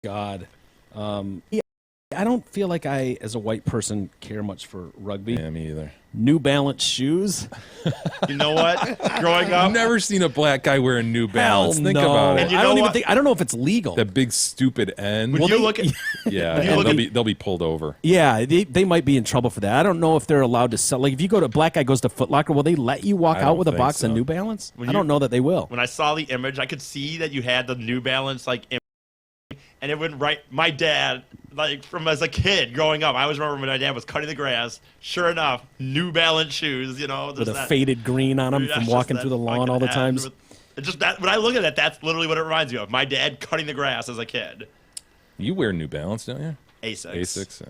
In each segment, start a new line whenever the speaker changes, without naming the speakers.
God. Yeah, I don't feel like I, as a white person, care much for rugby.
Yeah, me either.
New Balance shoes.
You know what? Growing up,
I've never seen a black guy wearing New Balance.
Hell
Think
no.
about
And
it.
you
I
know
don't even
what?
think. I don't know if it's legal.
That big stupid N.
when you look at
Yeah,
when you
and
look
they'll be pulled over.
Yeah, they might be in trouble for that. I don't know if they're allowed to sell. Like, if you go to Black Guy goes to Foot Locker, will they let you walk
I
out
don't
with a
think
box of
so.
New Balance?
When
I don't know that they will.
when I saw the image, I could see that you had the New Balance and it went right. My dad, like from as a kid growing up, I always remember when my dad was cutting the grass. Sure enough, New Balance shoes. You know,
With
there's
a
that,
faded green on them
that's
from
just
walking
that
through the lawn
fucking
all the
ad
times.
it's just that when I look at it, that's literally what it reminds me of. My dad cutting the grass as a kid.
You wear New Balance, don't you?
Asics.
Asics. Yeah.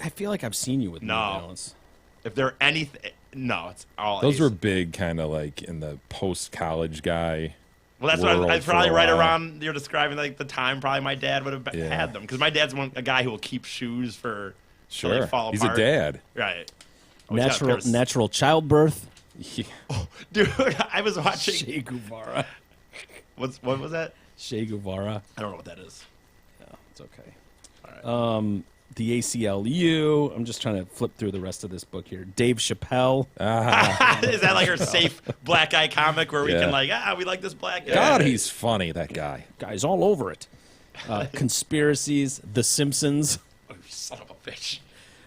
I feel like I've seen you with New
No.
Balance.
If they're anything, no, it's all.
Those
Asics.
were big, kind of like in the post-college guy.
Well, that's what
world
I
for
probably
a
right
while.
around you're describing, like the time probably my dad would have
Yeah.
had them, because my dad's a guy who will keep shoes for till
Sure,
they fall
he's
apart.
a dad.
Right. Oh, he's got a pair of-
Natural childbirth.
Yeah.
Dude, I was watching.
Che Guevara.
What was that?
Che Guevara.
I don't know what that is.
Yeah, it's okay.
All right.
The ACLU. I'm just trying to flip through the rest of this book here. Dave Chappelle.
Is that like our safe black guy comic where we
Yeah.
can we like this black guy?
God, he's funny, that guy.
Guys all over it. Conspiracies. The Simpsons.
Oh, you son of a bitch.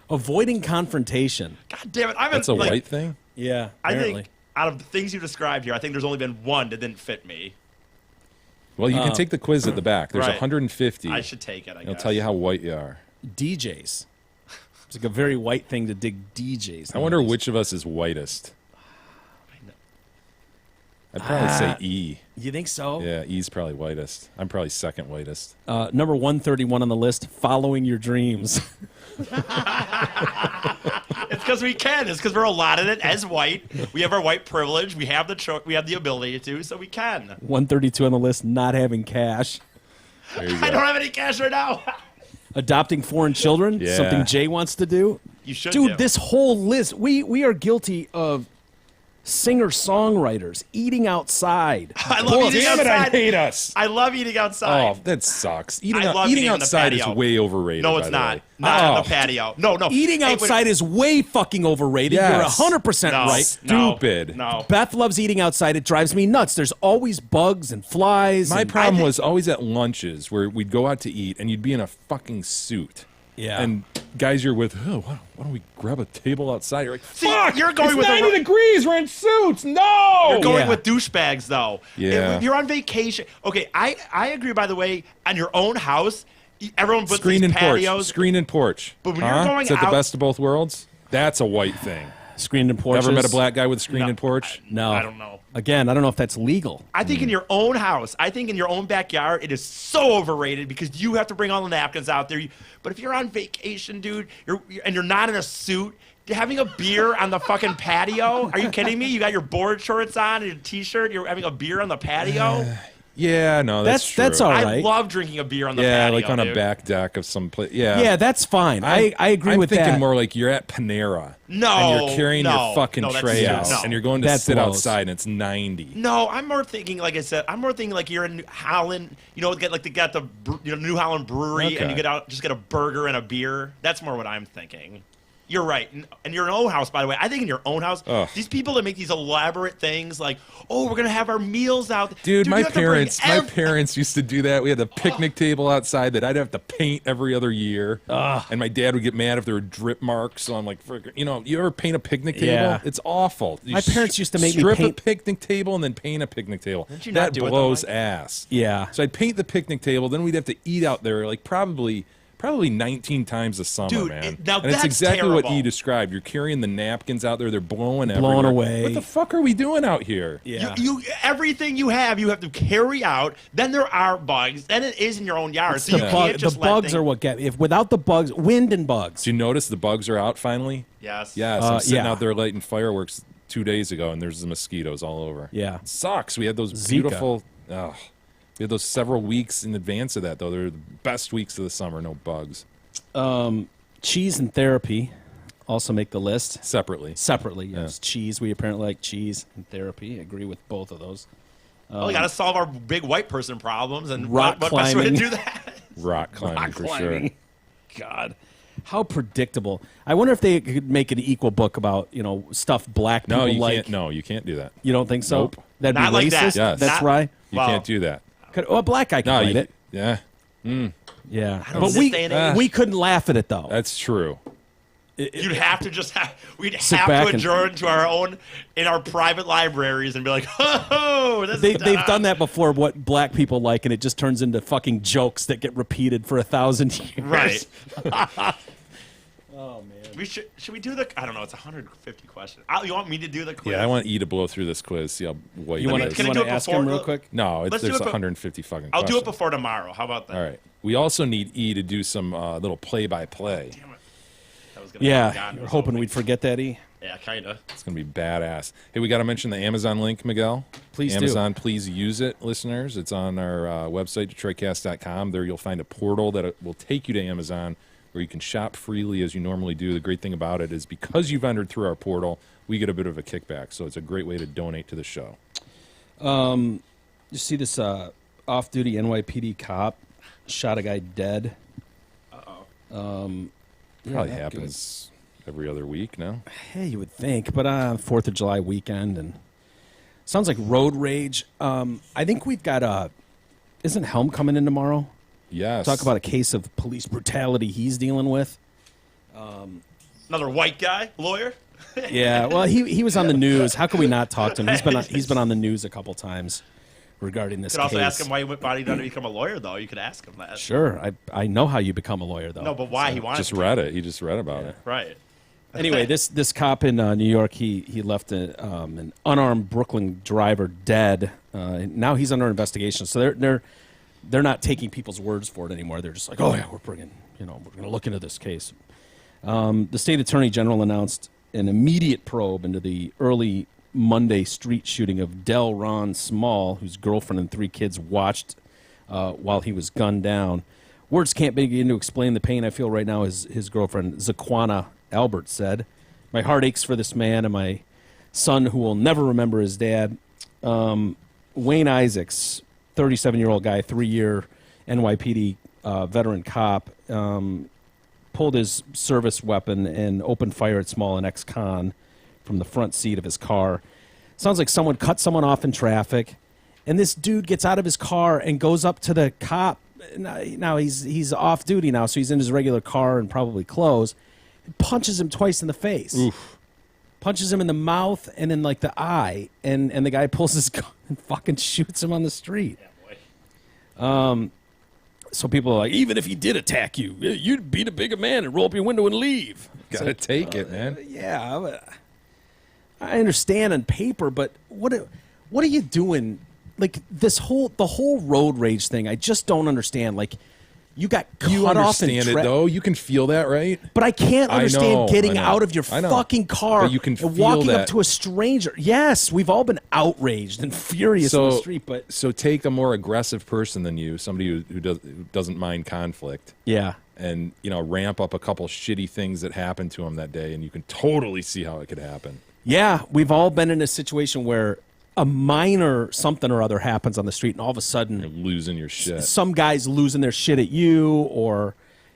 Avoiding confrontation.
God damn it!
That's a white thing?
Yeah,
I
apparently.
think out of the things you described here, I think there's only been one that didn't fit me.
Well, you can take the quiz at the back. There's
Right.
150.
I should take it. I
It'll
guess.
tell you how white you are.
DJs. It's like a very white thing to dig DJs.
I wonder
nowadays.
which of us is whitest. I'd probably say E.
You think so?
Yeah, E's probably whitest. I'm probably second whitest.
Number 131 on the list, following your dreams.
It's because we can. It's because we're allotted it as white. We have our white privilege. We have we have the ability to, so we can.
132 on the list, not having cash.
There you
I
go.
don't have any cash right now.
Adopting foreign children,
Yeah.
something Jay wants to do.
You should
Dude,
do.
this whole list, we are guilty of singer-songwriters eating outside.
I love eating
Damn it, I
outside.
hate us.
I love eating outside.
Oh, that sucks. Eating,
I love eating on the
outside is
patio.
way overrated.
No,
by
it's
the
not.
way.
Not on
Oh,
the patio. No.
Eating
Hey,
outside is way fucking overrated.
Yes.
You're 100%
no,
right.
Stupid.
No.
Beth loves eating outside. It drives me nuts. There's always bugs and flies.
My
and-
problem
think-
was always at lunches where we'd go out to eat and you'd be in a fucking suit.
Yeah.
And guys you're with, oh, why don't we grab a table outside? You're like,
See,
fuck,
you're going
it's
with
90
the-
degrees. We're in suits. No.
You're going
Yeah.
with douchebags, though.
Yeah.
If you're on vacation. Okay, I agree, by the way, on your own house, everyone puts
Screen
these
and porch.
patios.
Screen and porch.
But when you're going
Is that the
out-
best of both worlds? That's a white thing.
Screened and porches.
Ever met a black guy with screen
No.
and porch?
No.
I don't know.
Again, I don't know if that's legal.
I think in your own house, I think in your own backyard, it is so overrated because you have to bring all the napkins out there. But if you're on vacation, dude, and you're not in a suit, having a beer on the fucking patio? Are you kidding me? You got your board shorts on and a t-shirt. You're having a beer on the patio.
Yeah, no, that's true.
That's all
I
right.
love drinking a beer on the
Yeah,
patio.
like on a
dude.
back deck of some place. Yeah.
Yeah, that's fine. I agree
I'm
with
thinking
that.
more like you're at Panera.
No,
And you're carrying
no,
your fucking
no, that's
tray
too-
out.
no.
And you're going to
That
sit
blows.
outside and it's 90.
No, I'm more thinking, like I said, I'm more thinking like you're in New Holland. You know, they got the New Holland Brewery, and
Okay.
you just get a burger and a beer. That's more what I'm thinking. You're right. And your own house, by the way. I think in your own house,
Ugh.
these people that make these elaborate things like, oh, we're gonna have our meals out.
Dude, my
you have to bring
parents used to do that. We had a picnic table outside that I'd have to paint every other year. And my dad would get mad if there were drip marks on, like, you ever paint a picnic table?
Yeah.
It's awful. You
My parents used to make me
strip
paint-
a picnic table and then paint a picnic table.
Did you not
That
do it, though,
blows
Mike?
ass.
Yeah.
So I'd paint the picnic table, then we'd have to eat out there, like, probably 19 times a summer,
Dude,
man.
now
and it's
that's
exactly what
terrible.
you described. You're carrying the napkins out there; they're blowing
Blowing
everywhere.
away.
What the fuck are we doing out here?
Yeah.
You everything you have to carry out. Then there are bugs. Then it is in your own yard. So you can't
the
just let
bugs
things-
are what get me. If without the bugs, wind and bugs.
Did you notice the bugs are out finally?
Yes.
Yes, I'm sitting
yeah.
out there lighting fireworks 2 days ago, and there's the mosquitoes all over.
Yeah.
It sucks. We had those
Zika.
beautiful. We had those several weeks in advance of that, though. They're the best weeks of the summer. No bugs.
Cheese and therapy also make the list.
Separately.
Separately, yes. Cheese. We apparently like cheese and therapy. Agree with both of those.
Well, we got to solve our big white person problems, and
Rock
what best way to
climbing.
do that?
rock climbing for sure.
God, how predictable. I wonder if they could make an equal book about stuff black people
No, you
like.
can't. No, you can't do that.
You don't think so?
Nope.
That'd
Not
be
like
racist.
that.
Yes.
That's
Not-
right.
You
Well-
can't do that.
A black guy can
No,
write it.
yeah,
Yeah,
don't
but
know, this day and age.
we couldn't laugh at it though.
that's true.
You'd have to just have, we'd
Sit
have
back
to
and-
adjourn to our own, in our private libraries and be like, oh, this is
They've done that before. What black people like, and it just turns into fucking jokes that get repeated for 1,000 years.
Right.
Oh man.
We should we do the, I don't know, it's 150 questions. You want me to do the quiz?
Yeah, I want E to blow through this quiz. See how white
You
it
want
is.
Can I
to
do it
ask
before
him real
the-
quick?
No,
Let's do
there's
it be-
150 fucking.
I'll do it
questions.
before tomorrow. How about that?
All right. We also need E to do some little play-by-play.
Damn it. That was gonna
Yeah,
be gone.
you're hoping we'd forget that, E.
Yeah, kind of.
It's gonna be badass. Hey, we got to mention the Amazon link, Miguel.
Please do.
Amazon, please use it, listeners. It's on our website, DetroitCast.com. There you'll find a portal that will take you to Amazon where you can shop freely as you normally do. The great thing about it is because you've entered through our portal, we get a bit of a kickback. So it's a great way to donate to the show.
You see this off-duty NYPD cop shot a guy dead.
Probably
not
happens every other week now.
Hey, you would think, but 4th of July weekend, and sounds like road rage. I think we've got isn't Helm coming in tomorrow?
Yes.
Talk about a case of police brutality he's dealing with.
Another white guy, lawyer.
Yeah, well, he was on the news. How can we not talk to him? He's been on the news a couple times regarding this
You could also
case.
ask him why he wanted to become a lawyer, though. You could ask him that.
Sure, I know how you become a lawyer, though.
No, but why he wanted
Just
to.
read it. He just read about it.
Right.
Anyway, this cop in New York, he left an unarmed Brooklyn driver dead. Now he's under investigation. So they're not taking people's words for it anymore. They're just like, oh yeah, we're going to look into this case. The state attorney general announced an immediate probe into the early Monday street shooting of Del Ron Small, whose girlfriend and 3 kids watched while he was gunned down. Words can't begin to explain the pain I feel right now, as his girlfriend, Zaquana Albert, said. My heart aches for this man and my son, who will never remember his dad. Wayne Isaacs, 37-year-old guy, 3-year NYPD veteran cop, pulled his service weapon and opened fire at Small, an ex-con, from the front seat of his car. Sounds like someone cut someone off in traffic, and this dude gets out of his car and goes up to the cop. Now he's off duty now, so he's in his regular car and probably clothes. And punches him twice in the face.
Oof.
Punches him in the mouth and in like the eye, and the guy pulls his gun and fucking shoots him on the street.
Yeah, boy.
So people are like, even if he did attack you, you'd beat a bigger man and roll up your window and leave.
Gotta take it, man.
Yeah, but I understand on paper, but what are you doing? Like the whole road rage thing, I just don't understand. Like you got cut
You
off in
understand it though. You can feel that, right?
But I can't
I
understand
know,
getting
I know.
out of your
I know.
fucking car
But you can
and
feel
walking up
that.
to a stranger. Yes, we've all been outraged and furious in the street, but
so take a more aggressive person than you, somebody who doesn't mind conflict,
yeah.
and ramp up a couple shitty things that happened to him that day, and you can totally see how it could happen.
Yeah, we've all been in a situation where a minor something or other happens on the street, and all of a sudden,
You're losing your shit.
some guy's losing their shit at you, or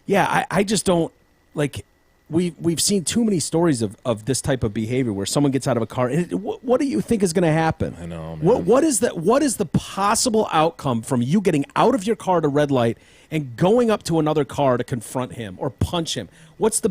I just don't like. We've seen too many stories of this type of behavior where someone gets out of a car. And what do you think is going to happen?
I know, man.
What is the possible outcome from you getting out of your car at a red light and going up to another car to confront him or punch him? What's the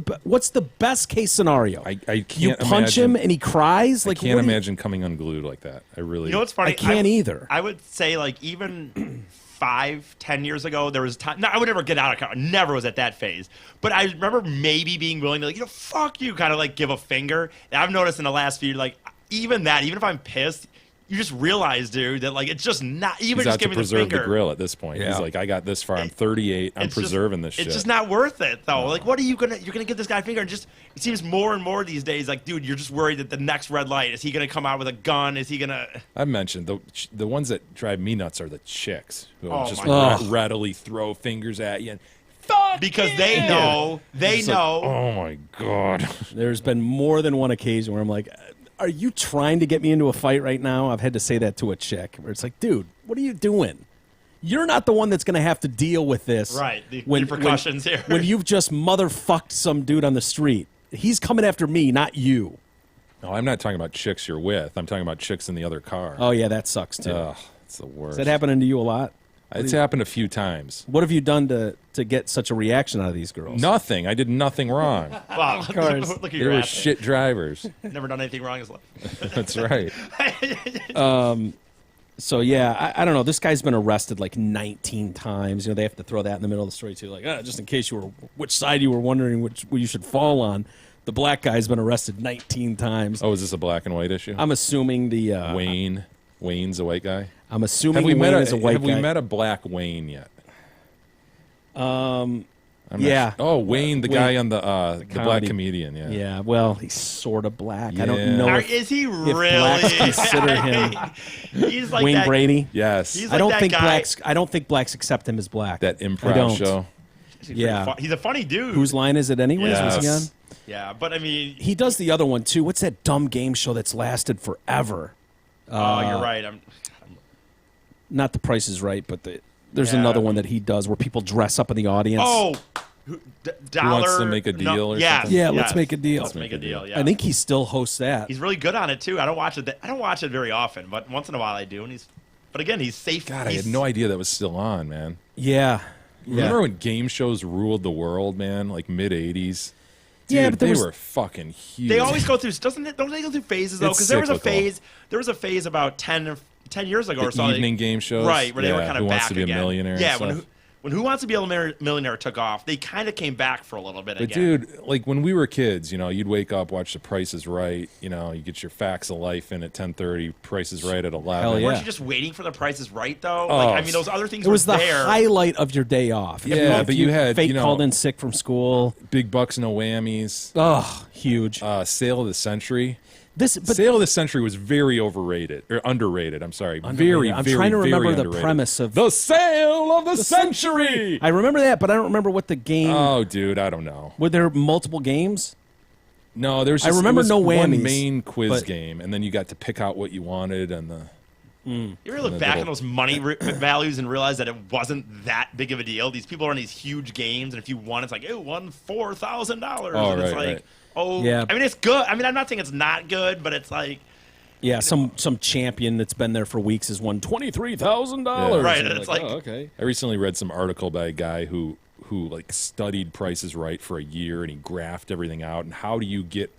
best case scenario?
I can't
you punch him
imagine-
and he cries. Like
I can't
what do you-
imagine coming unglued like that. I really.
You know what's funny?
I can't either.
I would say like even 5-10 years ago, there was time. No, I would never get out of car. Never was at that phase. But I remember maybe being willing to like, fuck you, kind of like give a finger. And I've noticed in the last few, like even if I'm pissed, you just realize, dude, that like it's just not even
He's
just
out to
giving the
preserve the
finger.
grill at this point.
Yeah.
He's like, I got this far. I'm 38. I'm
It's just-
preserving this shit.
It's just not worth it, though. Like, what are you you're gonna give this guy a finger? And just it seems more and more these days, like, dude, you're just worried that the next red light is he gonna come out with a gun? Is he gonna?
I've mentioned the ones that drive me nuts are the chicks who
Oh,
just
my God.
readily throw fingers at you. And, fuck
Because
you!
they know,
It's like, oh my god.
There's been more than one occasion where I'm like, are you trying to get me into a fight right now? I've had to say that to a chick where it's like, dude, what are you doing? You're not the one that's going to have to deal with this.
Right, the repercussions here.
When you've just motherfucked some dude on the street. He's coming after me, not you.
No, I'm not talking about chicks you're with. I'm talking about chicks in the other car.
Oh, yeah, that sucks, too.
Ugh, it's the worst.
Is that happening to you a lot?
It's happened a few times.
What have you done to get such a reaction out of these girls?
Nothing. I did nothing wrong.
Wow,
course.
look at
They
your
were
ass.
shit drivers.
Never done anything wrong in his life.
That's right.
So, yeah, I don't know. This guy's been arrested like 19 times. You know, they have to throw that in the middle of the story, too. Like, just in case you were, which side you were wondering which you should fall on. The black guy's been arrested 19 times.
Oh, is this a black and white issue?
I'm assuming the...
Wayne's a white guy.
I'm assuming
Have we
Wayne
met
is a white
Have
guy.
we met a black Wayne yet? I'm not
yeah.
sure. Oh, Wayne, the
Wayne,
guy on the black
comedy.
comedian. Yeah.
Yeah, well, he's sort of black. I
Yeah.
don't know
Is he
if
really?
blacks consider him
He's like
Wayne
that,
Brady.
Yes.
He's
I don't
that
think
guy.
blacks accept him as black.
That
I
improv
don't.
show.
Yeah.
He's a funny dude.
Whose line is it anyways? Was he on?
Yes.
Yeah, but I mean,
He does the other one too. What's that dumb game show that's lasted forever?
oh, you're right.
Not The Price is Right, but there's
Yeah.
another one that he does where people dress up in the audience.
Dollar.
wants to make a deal or
yes,
something?
Yeah,
yes.
let's make a deal.
Let's make a deal. Yeah,
I think he still hosts that.
he's really good on it too. I don't watch it. I don't watch it very often, but once in a while I do. And but again, he's safe.
God, I
he's,
had no idea that was still on, man.
Yeah.
Remember when game shows ruled the world, man? Like mid '80s. Dude,
Yeah, but there
they
was-
were fucking huge.
They always go through. Don't they go through phases though?
It's
Because there was a
cyclical.
phase. There was a phase about 10 years ago or
the
so.
evening game shows,
right? Where they were
Yeah,
kind of
Who
back
Wants to Be
again.
a Millionaire? and
Yeah,
stuff.
when Who Wants to Be a Millionaire took off, they kind of came back for a little bit
But
again.
dude, like when we were kids, you know, you'd wake up, watch The Price is Right. You know, you get your Facts of Life in at 10:30. Price is Right at 11.
Hell yeah.
Weren't you just waiting for the prices right though?
Oh.
Like I mean, those other things
It was
were
the
there.
highlight of your day off.
Yeah,
If
but you had,
fake
you know-
called in sick from school.
Big bucks, no whammies.
Oh, huge.
Sale of the Century.
But
Sale of the Century was very overrated or underrated. I'm sorry,
Underrated.
very.
I'm
very,
trying to remember
very
the
underrated.
premise of
the Sale of the Century.
I remember that, but I don't remember what the game.
Oh, dude, I don't know.
Were there multiple games?
No, there's.
I
Just,
remember
it was
no
one
whammies,
main quiz
but-
game, and then you got to pick out what you wanted, and the.
You ever look
the
back
little-
on those money values and realize that it wasn't that big of a deal? These people are in these huge games, and if you won, it's like, it won $4,000.
Oh,
and it's
right,
like,
right.
oh,
Yeah.
I mean, it's good. I mean, I'm not saying it's not good, but it's like,
Yeah, some champion that's been there for weeks has won $23,000.
Yeah.
Right,
And
and
you're
it's like-
oh, okay.
I recently read some article by a guy who like studied Price is Right for a year, and he graphed everything out. And how do you get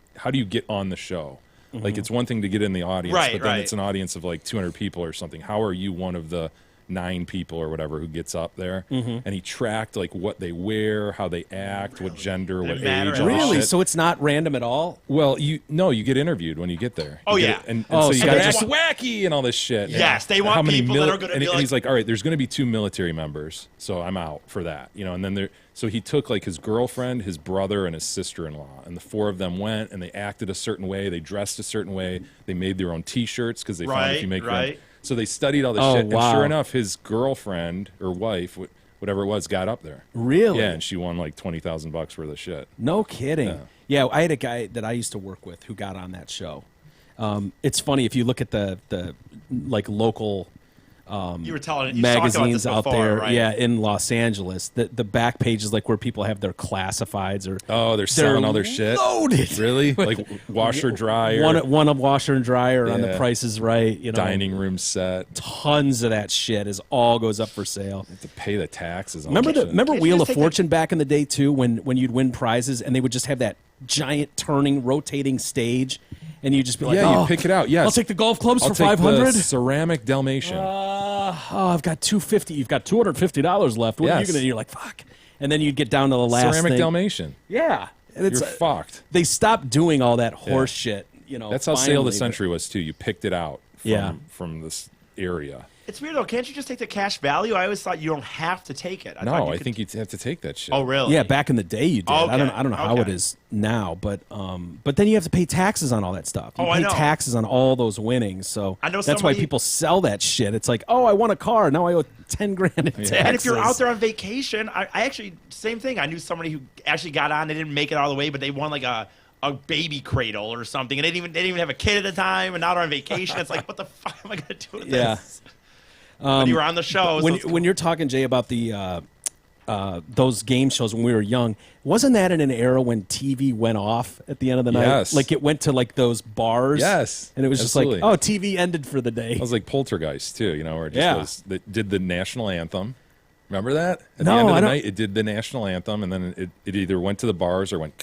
on the show? Like, it's one thing to get in the audience,
Right,
but then
right.
it's an audience of like 200 people or something. How are you one of the 9 people or whatever who gets up there? And he tracked like what they wear, how they act, what gender,
Didn't
what
matter
age.
at
all this
all.
Really?
shit.
So it's not random at all?
Well, you get interviewed when you get there.
Oh,
You get
yeah.
it- and
Oh,
so you
so
got
they
to act
just-
wacky and all this shit.
Yes, they want
How many
people that are gonna
and,
be
and
like-
he's like, all right, there's going to be 2 military members, so I'm out for that, you know. And then so he took like his girlfriend, his brother, and his sister-in-law, and the 4 of them went, and they acted a certain way, they dressed a certain way, they made their own T-shirts because they found if you make
Right.
them. So they studied all this
Oh,
shit, and
wow.
sure enough, his girlfriend or wife, whatever it was, got up there.
Really?
Yeah, and she won like $20,000 worth of shit.
No kidding. Yeah, I had a guy that I used to work with who got on that show. It's funny if you look at the like local
you were telling you talked about
magazines
this
out
before,
there,
right?
yeah, in Los Angeles. The back page is like where people have their classifieds or
Oh, they're selling all their shit.
loaded.
Really? Like washer, dryer,
One of washer and dryer on the
Yeah.
Price is Right. You know,
dining room set.
tons of that shit is all goes up for sale.
To pay the taxes on
Remember
that shit.
remember
Can't you
Wheel
just
of
take the-
Fortune back in the day too, when you'd win prizes and they would just have that giant turning, rotating stage, and you'd just be like,
Yeah, you
oh,
pick it out. Yes.
I'll take the golf clubs
I'll
for
take
$500.
the ceramic Dalmatian.
I've got $250. You've got $250 left. What are you
Yes.
gonna? You're like, fuck. And then you'd get down to the last
ceramic
thing.
Dalmatian.
Yeah, and it's
You're fucked.
they stopped doing all that horse shit. You know,
That's how Sale of the
finally,
Century was too. You picked it out from this area.
It's weird though. Can't you just take the cash value? I always thought you don't have to take it.
No,
thought you
I
could-
think you'd have to take that shit.
Oh,
but-
really?
Yeah, back in the day you did.
Okay,
I don't know how it
okay.
is now, but then you have to pay taxes on all that stuff. You
Oh, I
pay
know.
taxes on all those winnings, so
I know
that's why
somebody-
people sell that shit. It's like, oh, I want a car, now I owe $10,000 in taxes.
And if you're out there on vacation, I actually same thing. I knew somebody who actually got on. They didn't make it all the way, but they won like a baby cradle or something, and they didn't even have a kid at the time, and now they're on vacation. It's like, what the fuck am I gonna do with
Yeah.
this? But you were on the show.
When you're talking, Jay, about the those game shows when we were young, wasn't that in an era when TV went off at the end of the night?
Yes.
Like it went to like those bars.
Yes,
and it was
absolutely.
just like, oh, TV ended for the day.
It was like Poltergeist too, where it just
Yeah.
was. That did the national anthem. Remember that? At
No,
the end of
I
the
don't-
night, it did the national anthem, and then it either went to the bars or went.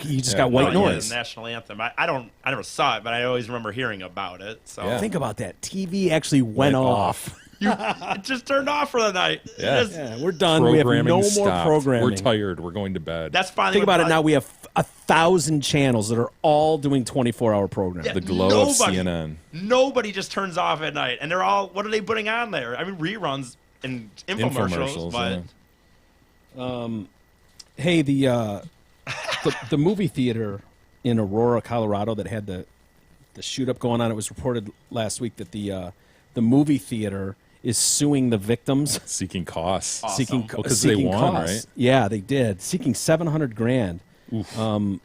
You just
Yeah.
got white
Oh, yeah,
noise.
the national anthem. I never saw it, but I always remember hearing about it. So
Yeah.
Think about that. TV actually went off.
it just turned off for the night. It
Yeah.
just-
Yeah, we're done. We have
Programming
no more
stopped.
programming.
We're tired. We're going to bed.
That's fine.
Think about it now. We have 1,000 channels that are all doing 24-hour programs.
Yeah.
the glow of
Nobody-
CNN.
Nobody just turns off at night, and they're all. What are they putting on there? I mean, reruns and infomercials, but
yeah.
Hey, the movie theater in Aurora, Colorado, that had the shoot up going on. It was reported last week that the movie theater is suing the victims,
Seeking costs.
Awesome.
seeking
Well, 'cause they
seeking
won,
costs.
right?
Yeah, they did, seeking $700,000,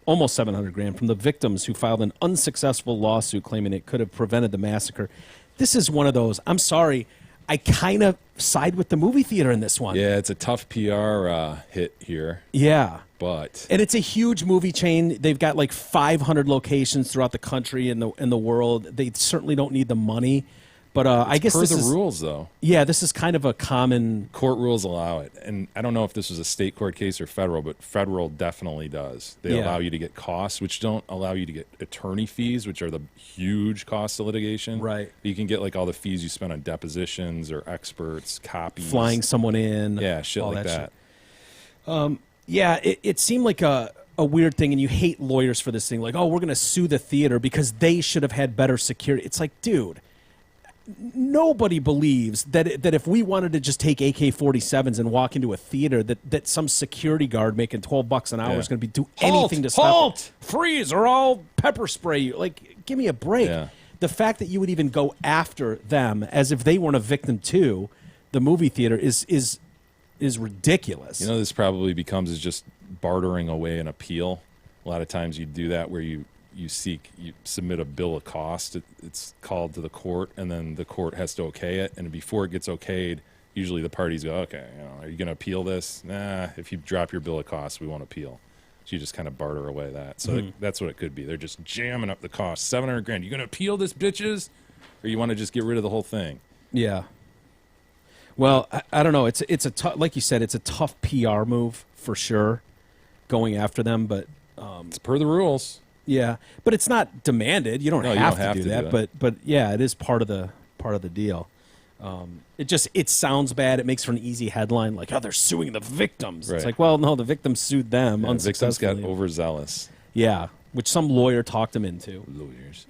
almost $700,000 from the victims who filed an unsuccessful lawsuit claiming it could have prevented the massacre. This is one of those. I'm sorry, I kind of side with the movie theater in this one.
Yeah, it's a tough PR hit here,
Yeah.
but
And it's a huge movie chain. They've got like 500 locations throughout the country and the world. They certainly don't need the money, but I guess
per
this
the
is
rules, though.
yeah, this is kind of a common.
Court rules allow it, and I don't know if this was a state court case or federal, but federal definitely does. They
Yeah.
allow you to get costs, which don't allow you to get attorney fees, which are the huge costs of litigation.
Right.
You can get like all the fees you spend on depositions or experts, copies,
Flying someone in,
yeah, shit
all
like
that
that.
shit. Yeah, it seemed like a weird thing, and you hate lawyers for this thing. Like, oh, we're going to sue the theater because they should have had better security. It's like, dude, nobody believes that if we wanted to just take AK-47s and walk into a theater, that some security guard making $12 an hour
Yeah.
is going to do
Halt!
anything to stop
Halt!
it. Freeze, or I'll pepper spray you. Like, give me a break.
Yeah.
The fact that you would even go after them as if they weren't a victim too, the movie theater is ridiculous.
This probably becomes is just bartering away an appeal. A lot of times you do that where you submit a bill of cost. It's called to the court, and then the court has to okay it. And before it gets okayed, usually the parties go, okay, are you going to appeal this? Nah, if you drop your bill of costs, we won't appeal. So you just kind of barter away that. So that's what it could be. They're just jamming up the cost. $700,000. You going to appeal this, bitches? Or you want to just get rid of the whole thing?
Yeah. Well, I don't know. It's a like you said, it's a tough PR move for sure, going after them. But
It's per the rules.
yeah, but it's not demanded. You don't,
No, you
have,
don't have
to do
to do
that. But yeah, it is part of the deal. It sounds bad. It makes for an easy headline, like, oh, they're suing the victims.
Right.
It's like, well, no, the victims sued them
Yeah, victims got
unsuccessfully.
overzealous.
Yeah, which some lawyer talked them into.
Lawyers.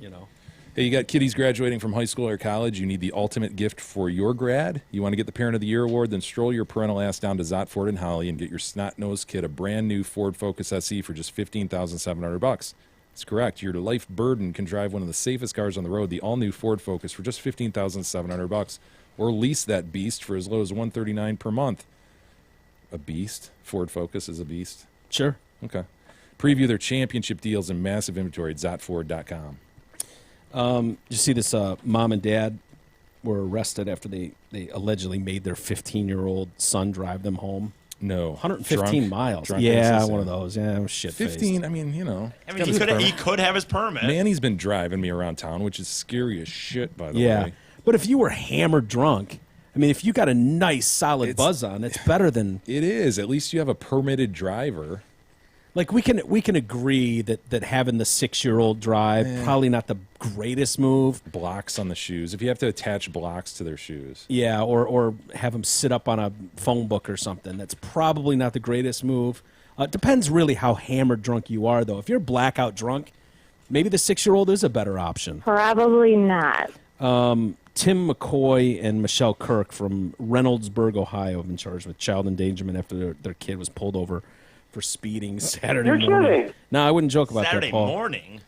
Hey,
you got kiddies graduating from high school or college. You need the ultimate gift for your grad. You want to get the Parent of the Year award? Then stroll your parental ass down to Zott Ford and Holly and get your snot-nosed kid a brand new Ford Focus SE for just $15,700. That's correct. Your life burden can drive one of the safest cars on the road, the all-new Ford Focus, for just $15,700, or lease that beast for as low as $139 per month. A beast? Ford Focus is a beast.
Sure.
Okay. Preview their championship deals and massive inventory at ZottFord.com.
Did you see this? Mom and dad were arrested after they allegedly made their 15-year-old son drive them home.
No.
115
Drunk-
miles.
drunk
Yeah,
instance,
one of those. Yeah, shit.
15, I mean,
I mean, he could have his permit.
Manny's been driving me around town, which is scary as shit, by the
Yeah,
way.
but if you were hammered drunk, I mean, if you got a nice solid
It's-
buzz on, it's better than
It is. At least you have a permitted driver.
like we can agree that having the 6-year-old drive probably not the greatest move.
Blocks on the shoes. If you have to attach blocks to their shoes.
Yeah, or have them sit up on a phone book or something. That's probably not the greatest move. It depends really how hammered drunk you are, though. If you're blackout drunk, maybe the 6-year-old is a better option.
Probably not.
Tim McCoy and Michelle Kirk from Reynoldsburg, Ohio, have been charged with child endangerment after their kid was pulled over for speeding Saturday
You're
morning.
kidding.
No, I wouldn't joke about
Saturday
that, Paul.
morning.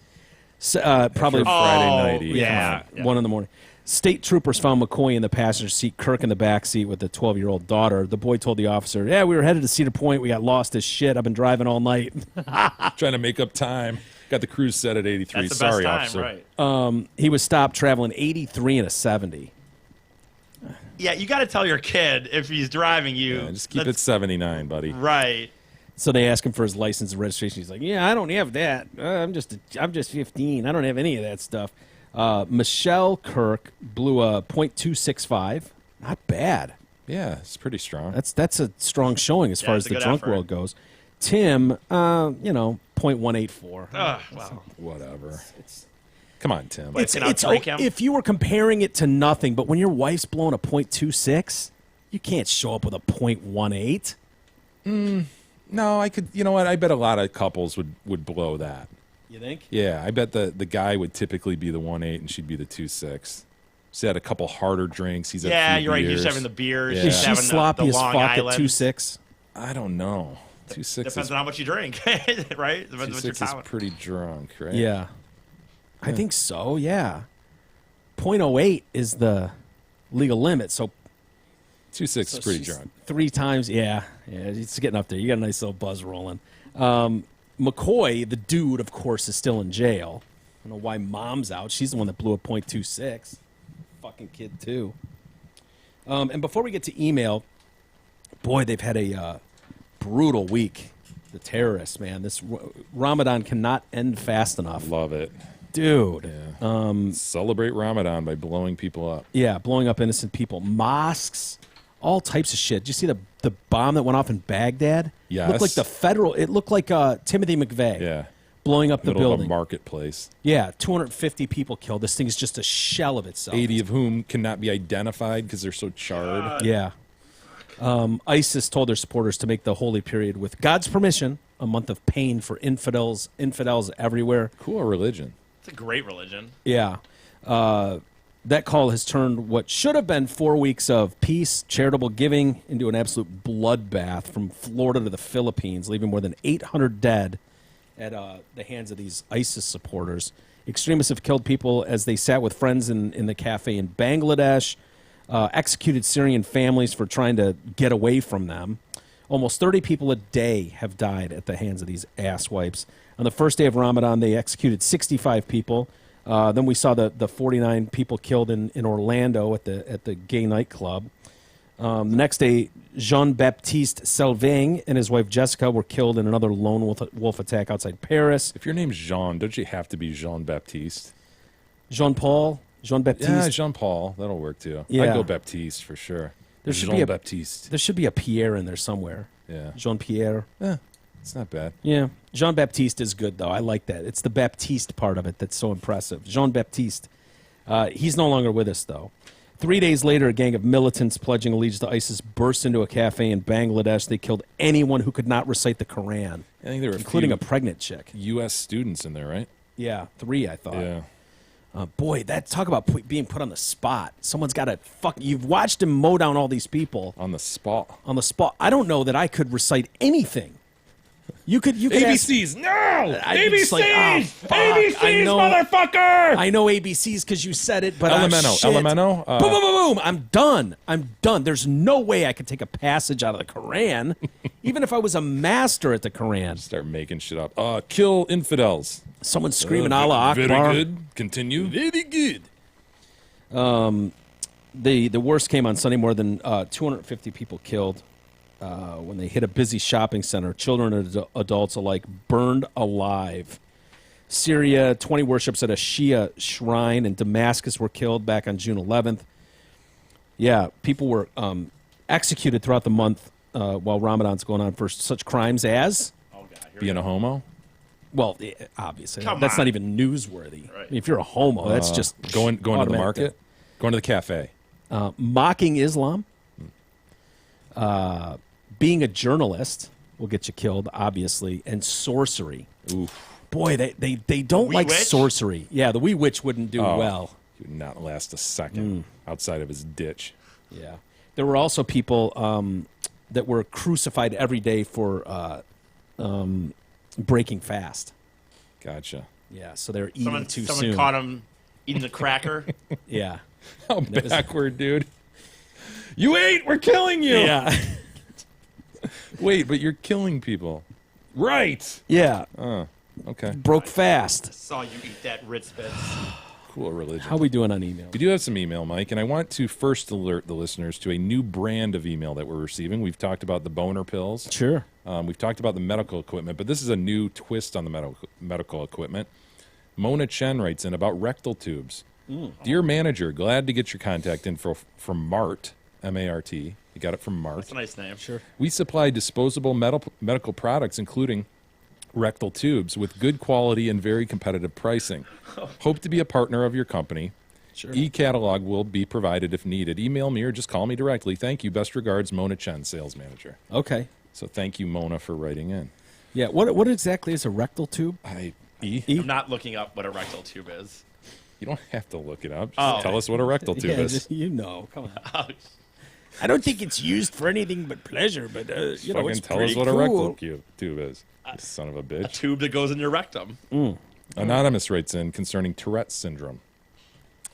Probably
Friday night,
Yeah.
1 in the morning. State troopers found McCoy in the passenger seat, Kirk in the back seat with the 12-year-old daughter. The boy told the officer, "Yeah, we were headed to Cedar Point. We got lost as shit. I've been driving all night."
Trying to make up time. Got the cruise set at 83.
That's the
Sorry,
best time,
officer.
right?
He was stopped traveling 83 and a 70.
Yeah, you got to tell your kid if he's driving you.
Yeah, just keep it 79, buddy.
right.
So they ask him for his license and registration. He's like, "Yeah, I don't have that. I'm just 15. I don't have any of that stuff." Michelle Kirk blew a .265. Not bad.
Yeah, it's pretty strong.
That's a strong showing as far as
it's a
the
good
drunk
effort.
world goes. Tim, .184.
Well,
Whatever. Come on, Tim.
It's- Can I drink him?
If you were comparing it to nothing, but when your wife's blowing a .26, you can't show up with a .18.
No, I could. You know what? I bet a lot of couples would blow that.
You think?
Yeah, I bet the guy would typically be the 1.8 and she'd be the 2.6. She's had a couple harder drinks. He's had
yeah,
a few
you're right. He's
beers.
having the beers.
Yeah.
He's
Is she
having
sloppy
the
as
Long
fuck
Island.
at 2.6?
I don't know. 2.6
Depends
is,
on how much you drink, right? Depends on what your
2.6 is
talent.
pretty drunk, right?
Yeah. I think so, yeah. .08 is the legal limit, so
2.6 is pretty
she's
drunk.
3 times, yeah, it's getting up there. You got a nice little buzz rolling. McCoy, the dude, of course, is still in jail. I don't know why mom's out. She's the one that blew a .26. Fucking kid, too. And before we get to email, boy, they've had a brutal week. The terrorists, man. This Ramadan cannot end fast enough.
Love it.
Dude.
Yeah. Celebrate Ramadan by blowing people up.
Yeah, blowing up innocent people. Mosques, all types of shit. Did you see the bomb that went off in Baghdad?
Yes.
Looked like the federal. It looked like Timothy McVeigh.
Yeah.
Blowing up the
Middle of a
building.
marketplace.
Yeah, 250 people killed. This thing is just a shell of itself.
80 of whom cannot be identified because they're so charred.
Yeah. ISIS told their supporters to make the holy period with God's permission a month of pain for infidels everywhere.
Cool religion.
It's a great religion.
Yeah. That call has turned what should have been 4 weeks of peace, charitable giving, into an absolute bloodbath from Florida to the Philippines, leaving more than 800 dead at the hands of these ISIS supporters. Extremists have killed people as they sat with friends in the cafe in Bangladesh, executed Syrian families for trying to get away from them. Almost 30 people a day have died at the hands of these asswipes. On the first day of Ramadan, they executed 65 people. Then we saw the 49 people killed in Orlando at the gay nightclub. The next day, Jean-Baptiste Selving and his wife Jessica were killed in another lone wolf attack outside Paris.
If your name's Jean, don't you have to be Jean Baptiste?
Jean-Paul, Jean-Baptiste.
Yeah, Jean Paul. That'll work too.
Yeah.
I'd go Baptiste for sure.
There should
Jean
be a-
Baptiste.
There should be a Pierre in there somewhere.
Yeah.
Jean-Pierre.
It's not bad.
Yeah. Jean-Baptiste is good, though. I like that. It's the Baptiste part of it that's so impressive. Jean-Baptiste. He's no longer with us, though. 3 days later, a gang of militants pledging allegiance to ISIS burst into a cafe in Bangladesh. They killed anyone who could not recite the Quran,
I think there were
including
a
a pregnant chick.
U.S. students in there, right?
Yeah, 3, I thought.
Yeah.
Boy, talk about being put on the spot. Someone's got to You've watched him mow down all these people
On the spot.
on the spot. I don't know that I could recite anything. You could ask-
ABCs. No!
I'd be just like, oh, fuck, I know-
motherfucker!
I know ABCs because you said it, but
Elemento.
shit.
Elemento?
Boom, boom, boom, boom. I'm done. I'm done. There's no way I could take a passage out of the Quran, even if I was a master at the Quran.
Start making shit up. Kill infidels.
Someone screaming Allah Akbar.
Very good. Continue. Very good.
The worst came on Sunday. More than 250 people killed when they hit a busy shopping center. Children and adults alike burned alive. Syria, 20 worships at a Shia shrine in Damascus were killed back on June 11th. Yeah, people were executed throughout the month while Ramadan's going on for such crimes as,
Being a homo?
well, obviously,
Come
that's
on.
not even newsworthy.
Right.
I mean, if you're a homo, that's just
Going to the
automatic
market? Going to the cafe.
mocking Islam, being a journalist will get you killed, obviously, and sorcery.
Oof.
Boy, they don't
Wee
like
Witch?
sorcery. Yeah, the wee witch wouldn't do well.
He would not last a second outside of his ditch.
Yeah, there were also people that were crucified every day for breaking fast.
Gotcha.
Yeah, so they're eating
Someone
too soon.
caught him eating the cracker.
Yeah,
How backward, dude. You ate! We're killing you!
yeah,
Wait, but you're killing people. Right.
yeah.
Okay.
Broke fast.
Saw you eat that Ritz bit.
cool religion.
How we doing on email?
We do have some email, Mike, and I want to first alert the listeners to a new brand of email that we're receiving. We've talked about the boner pills.
Sure.
We've talked about the medical equipment, but this is a new twist on the medical equipment. Mona Chen writes in about rectal tubes. Dear manager, glad to get your contact info from Mart, M-A-R-T. You got it from Mart.
That's a nice name.
Sure.
We supply disposable medical products, including rectal tubes, with good quality and very competitive pricing. Hope to be a partner of your company.
Sure.
E-catalog will be provided if needed. Email me or just call me directly. Thank you. Best regards, Mona Chen, sales manager.
Okay.
So thank you, Mona, for writing in.
Yeah. What exactly is a rectal tube?
I'm not looking up what a rectal tube is.
You don't have to look it up. Just
Oh.
tell us what a rectal tube
Yeah,
is.
just, you know. Come on.
Oh,
I don't think it's used for anything but pleasure, but you know,
Fucking
it's
tell
pretty
us what
cool.
a rectal tube is. You son of a
a
bitch.
tube that goes in your rectum.
Anonymous writes in concerning Tourette's syndrome.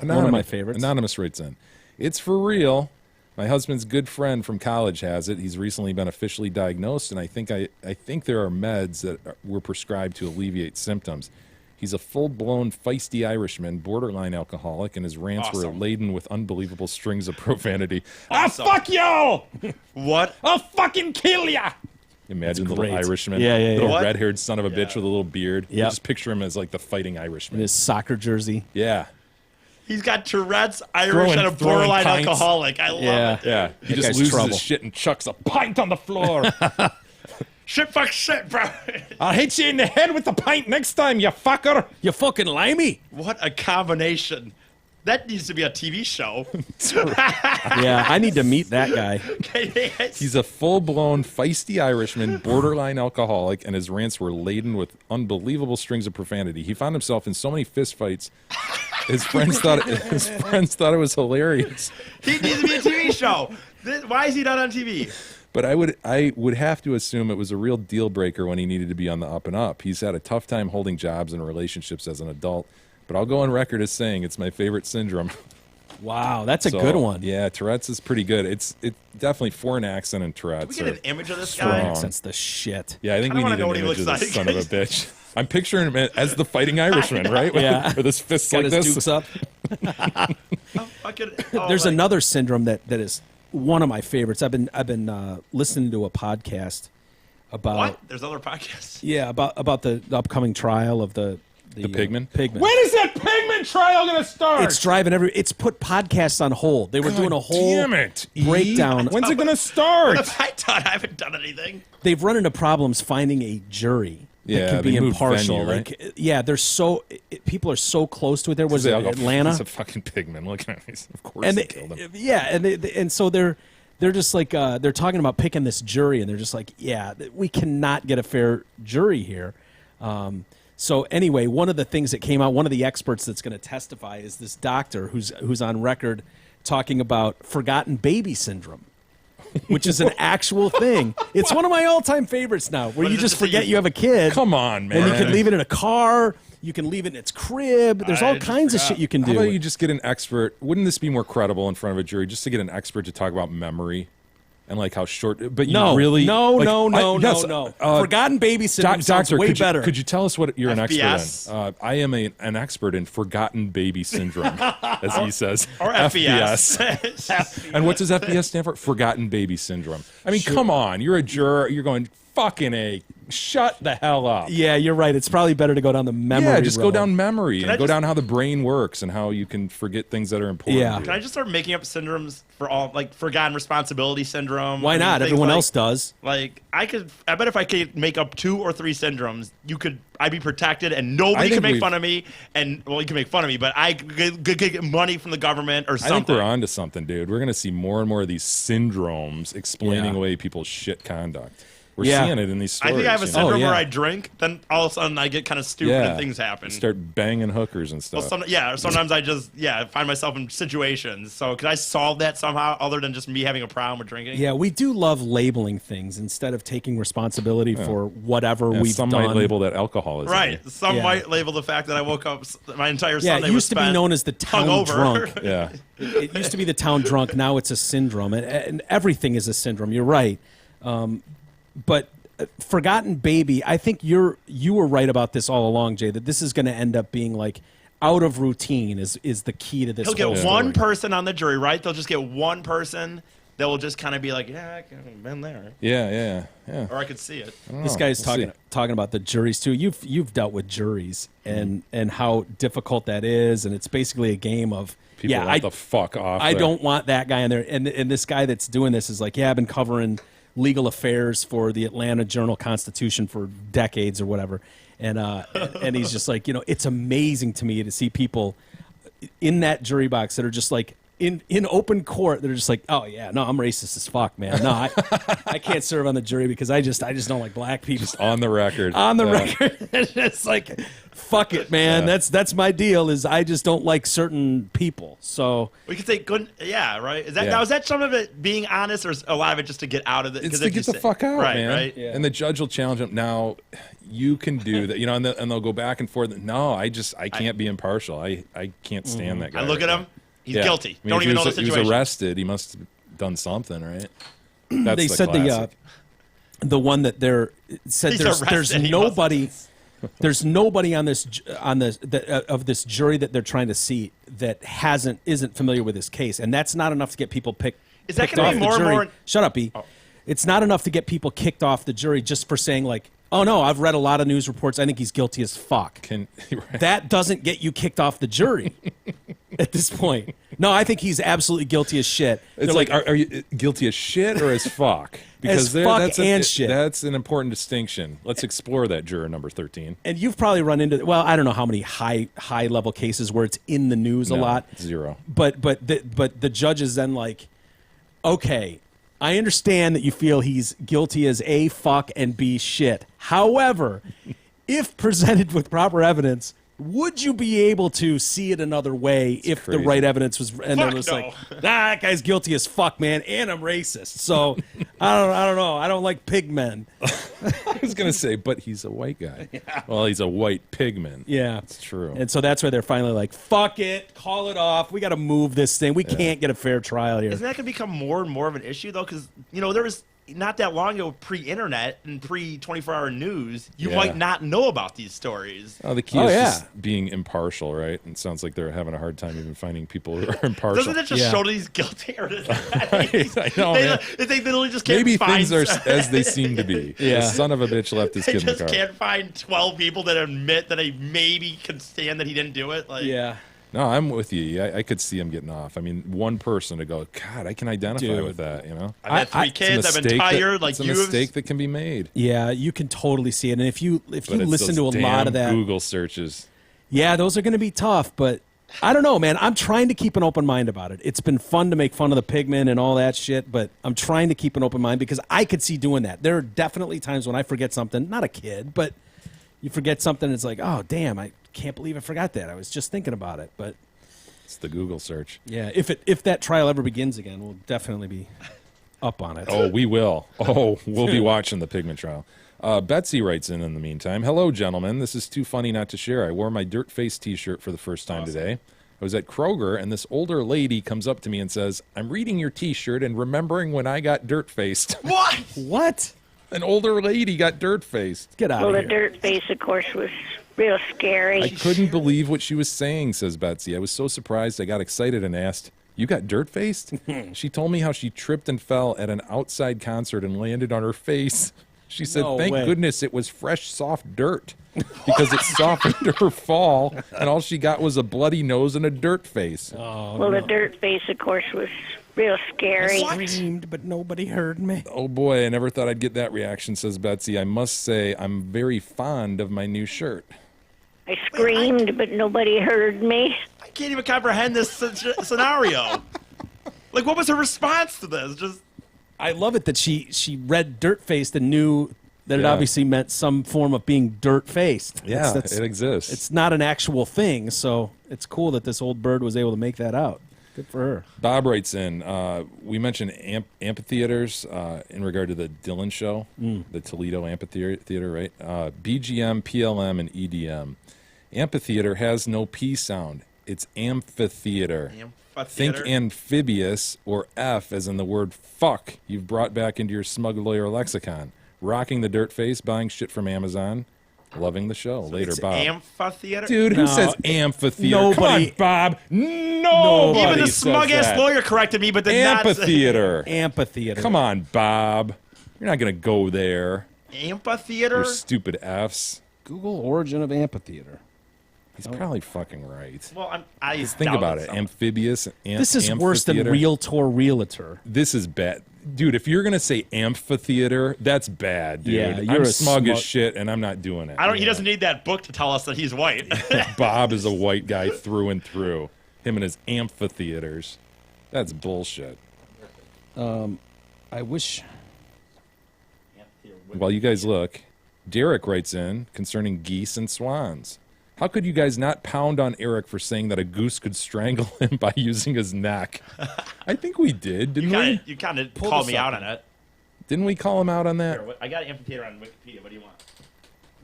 One of my favorites.
Anonymous writes in, it's for real. My husband's good friend from college has it. He's recently been officially diagnosed, and I think there are meds that were prescribed to alleviate symptoms. He's a full-blown feisty Irishman, borderline alcoholic, and his rants were
Awesome.
laden with unbelievable strings of profanity.
Awesome.
Fuck y'all!
What?
I'll fucking kill ya! Imagine the little
great.
Irishman,
Yeah, yeah,
little
yeah.
What?
red-haired son of a bitch
Yeah.
with a little beard.
Yep.
Just picture him as like the fighting
In
Irishman.
his soccer jersey.
Yeah.
He's got Tourette's, Irish,
Throwing-
and a
throwing
borderline
pints.
alcoholic. I love
Yeah.
it.
Yeah, he
That
just
guy's
loses
trouble.
his shit and chucks a pint on the floor.
Shit, fuck, shit, bro.
I'll hit you in the head with the pint next time, you fucker.
You fucking limey.
What a combination. That needs to be a TV show.
Yeah, I need to meet that guy.
He's a full-blown feisty Irishman, borderline alcoholic, and his rants were laden with unbelievable strings of profanity. He found himself in so many fistfights. His friends thought it was hilarious.
He needs to be a TV show. Why is he not on TV?
But I would have to assume it was a real deal breaker when he needed to be on the up and up. He's had a tough time holding jobs and relationships as an adult. But I'll go on record as saying it's my favorite syndrome.
Wow, that's a
So,
good one.
Yeah, Tourette's is pretty good. It's definitely foreign accent and Tourette's.
We get an
are-
image of this
Strong.
guy.
Accent's the shit.
Yeah, I think
I
we
don't
need
wanna know
an
what he
image of
looks
this
like.
son of a bitch. I'm picturing him as the fighting Irishman, right?
Yeah.
With his fists
Got
like
his
this.
dukes up. There's
There's
another syndrome that is one of my favorites. I've been listening to a podcast about
What? There's other podcasts.
yeah about the upcoming trial of the
Pigman?
Pigman.
When is that Pigman trial going to start?
It's driving it's put podcasts on hold. They were doing a whole
Damn it.
breakdown.
When's it going to start?
I thought I haven't done anything.
They've run into problems finding a jury
Yeah,
that can be
they moved
impartial.
venue, right?
Like, yeah, they're people are so close to it. There was
They
it
all go,
Atlanta,
He's a fucking Pigman. Look at him. Of course
and
they killed him.
and so they're just like they're talking about picking this jury, and they're just like, yeah, we cannot get a fair jury here. So anyway, one of the things that came out, one of the experts that's going to testify is this doctor who's on record talking about forgotten baby syndrome, which is an actual thing. It's one of my all-time favorites now, where
What
you
is it
just
to say
forget
you-
you have a kid.
Come on, man.
And you can leave it in a car. You can leave it in its crib. There's
I
all
just
kinds of
forgot.
shit you can
How
do.
about you just get an expert? Wouldn't this be more credible in front of a jury just to get an expert to talk about memory and like how short? But you
no,
really
no,
like,
no.
yes,
Forgotten baby syndrome sounds
doctor,
way
could you,
better.
Could you tell us what you're an
FBS?
expert in? I am an expert in forgotten baby syndrome, as he says,
Or FBS.
And what does FBS stand for? Forgotten baby syndrome. I mean, come on, you're a juror. You're going fucking A. Shut the hell up.
Yeah, you're right. It's probably better to go down the memory.
Yeah, just go
road.
down memory
I
and go
just-
down how the brain works and how you can forget things that are important.
Yeah.
to you.
Can I just start making up syndromes for all, like forgotten responsibility syndrome?
Why not?
Things
Everyone
like-
else does.
Like I bet if I could make up 2 or 3 syndromes, I'd be protected and nobody
think
could make
we've-
fun of me. And well, you can make fun of me, but I could get money from the government or
I think
something.
we're on to something, dude. We're going to see more and more of these syndromes explaining
Yeah.
away people's shit conduct. We're
Yeah.
seeing it in these
I
stories.
think I have a
you know?
syndrome
yeah.
where I drink, then all of a sudden I get kind of stupid
Yeah.
and things happen.
Start banging hookers and stuff.
Or sometimes I just find myself in situations. So could I solve that somehow other than just me having a problem with drinking?
Yeah, we do love labeling things instead of taking responsibility for whatever
Yeah,
we've
some
done.
might label that alcoholism.
Right. Some
Yeah.
might label the fact that I woke up my entire
Yeah,
Sunday
it
was
used to be
spent
known as the town
hungover.
drunk.
Yeah.
It used to be the town drunk. Now it's a syndrome, and everything is a syndrome. You're right, but forgotten baby. I think you were right about this all along, Jay. That this is going to end up being like out of routine is the key to this.
He'll
whole
get
story.
one person on the jury, right? They'll just get one person that will just kind of be like, yeah, I've been there,
Yeah.
or I could see it.
This guy's
We'll
talking about the juries too. You've dealt with juries and how difficult that is, and it's basically a game of
People want the fuck off.
I
there.
don't want that guy in there. And this guy that's doing this is like, yeah, I've been covering legal affairs for the Atlanta Journal-Constitution for decades or whatever, and he's just like, it's amazing to me to see people in that jury box that are just like. In open court, they're just like, oh yeah, no, I'm racist as fuck, man. No, I can't serve on the jury because I just don't like black people.
Just on the record.
On the
Yeah.
record, it's like, fuck it, man.
Yeah.
That's my deal. Is I just don't like certain people. So
We could say good, yeah, right? Is that
Yeah.
now? Is that some of it being honest, or is a lot of it just to get out of it?
It's
'Cause
to
if
get
you
the
say-
fuck out,
right,
man.
Right,
Yeah.
And the judge will challenge him. Now, you can do that, and they'll go back and forth. No, I can't be impartial. I can't stand that guy.
I look
right
at
now.
him. He's
Yeah.
guilty.
I mean,
Don't
if
even
he
know
was,
the
He
situation.
was arrested. He must have done something, right? That's
they
the
said
classic.
the one that they're said
He's
there's
arrested. He
nobody there's nobody on this of this jury that they're trying to seat that isn't familiar with this case, and that's not enough to get people picked.
Is that
picked
gonna
off
be
the
more and
jury.
more-
Shut up, B. It's not enough to get people kicked off the jury just for saying like, oh no, I've read a lot of news reports. I think he's guilty as fuck.
Right.
That doesn't get you kicked off the jury at this point. No, I think he's absolutely guilty as shit.
It's
They're
like, are you guilty as shit or as fuck?
As fuck
that's
and shit.
That's an important distinction. Let's explore that, juror number 13.
and you've probably run into, well, I don't know how many high level cases where it's in the news a
No,
lot.
zero.
But the judge is then like, okay, I understand that you feel he's guilty as A, fuck, and B, shit. However, if presented with proper evidence, would you be able to see it another way if the
crazy.
right evidence was? And
Fuck
it was
no.
like, that guy's guilty as fuck, man, and I'm racist. So I don't know. I don't like pig men.
I was going to say, but he's a white guy. Well, he's a white pigman.
Yeah,
It's true.
And so that's why they're finally like, fuck it, call it off. We got to move this thing. We can't get a fair trial here.
Isn't that going to become more and more of an issue, though? Because, there was not that long ago, pre-internet and pre-24-hour news, you
Yeah.
might not know about these stories.
Oh, the key
Oh,
is
yeah.
just being impartial, right? And it sounds like they're having a hard time even finding people who are impartial.
Doesn't it just
Yeah.
show that he's guilty? Or does
I know, man.
they literally just can't
Maybe
find...
things are as they seem to be.
Yeah.
The son of a bitch left his
They
kid in the
just
car.
can't find 12 people that admit that they maybe can stand that he didn't do it. Like,
Yeah.
No, I'm with you. I could see him getting off. I mean, one person to go, God, I can identify
Dude.
with that,
I've had three
It's a
kids. I've been
mistake
tired. Like
it's a
you
mistake that can be made.
Yeah, you can totally see it. And if you
But it's
listen to
those
a lot
damn
of that,
Google searches.
yeah, those are going to be tough. But I don't know, man. I'm trying to keep an open mind about it. It's been fun to make fun of the pigmen and all that shit, but I'm trying to keep an open mind because I could see doing that. There are definitely times when I forget something. Not a kid, but you forget something. It's like, oh damn, I can't believe I forgot that. I was just thinking about it. But
It's the Google search.
yeah, if that trial ever begins again, we'll definitely be up on it.
Oh, we will. Oh, we'll be watching the pigment trial. Betsy writes in the meantime. Hello, gentlemen. This is too funny not to share. I wore my Dirt Face t-shirt for the first time today. I was at Kroger, and this older lady comes up to me and says, I'm reading your t-shirt and remembering when I got dirt-faced.
What?
What?
An older lady got dirt-faced.
Get out
Well,
of
the
here.
dirt face, of course, was real scary.
I couldn't believe what she was saying, says Betsy. I was so surprised I got excited and asked, you got dirt-faced? She told me how she tripped and fell at an outside concert and landed on her face. She said,
No
thank
way.
goodness it was fresh, soft dirt because it softened her fall, and all she got was a bloody nose and a dirt face.
Well, the dirt face, of course, was real scary.
Screamed, but nobody heard me.
Oh boy, I never thought I'd get that reaction, says Betsy. I must say, I'm very fond of my new shirt.
I screamed, but nobody heard me.
I can't even comprehend this scenario. Like, what was her response to this? Just
I love it that she read dirt faced and knew that it
Yeah.
obviously meant some form of being dirt faced.
Yeah, it exists.
It's not an actual thing, so it's cool that this old bird was able to make that out. Good for her.
Bob writes in, we mentioned amphitheaters in regard to the Dylan show, the Toledo Amphitheater, right? BGM, PLM, and EDM. Amphitheater has no P sound. It's amphitheater. Think
amphitheater.
amphibious or F as in the word fuck you've brought back into your smug lawyer lexicon. Rocking the dirt face, buying shit from Amazon. Loving the show. Later,
It's
Bob.
amphitheater.
Dude, who
No,
says amphitheater?
nobody-
Come on, Bob. Nobody
Even the
says
smug ass
that.
lawyer corrected me, but did not.
Amphitheater.
Amphitheater.
Come on, Bob. You're not going to go there.
Amphitheater.
Your stupid Fs.
Google origin of amphitheater.
He's probably fucking right.
Well, I
Just think
doubt
about
it's
it.
something.
Amphibious.
This is worse than
amphitheater.
realtor realtor.
This is bad. Dude, if you're going to say amphitheater, that's bad, dude.
Yeah, you're
I'm
a
smug as
smug-
shit, and I'm not doing it.
I don't. He doesn't need that book to tell us that he's white.
Bob is a white guy through and through. Him and his amphitheaters. That's bullshit.
I wish.
While you guys look, Derek writes in concerning geese and swans. How could you guys not pound on Eric for saying that a goose could strangle him by using his neck? I think we did, didn't we?
You kind of
Pull
called
this
me
up.
out on it.
Didn't we call him out on that?
Here, I got amphitheater on Wikipedia. What do you want?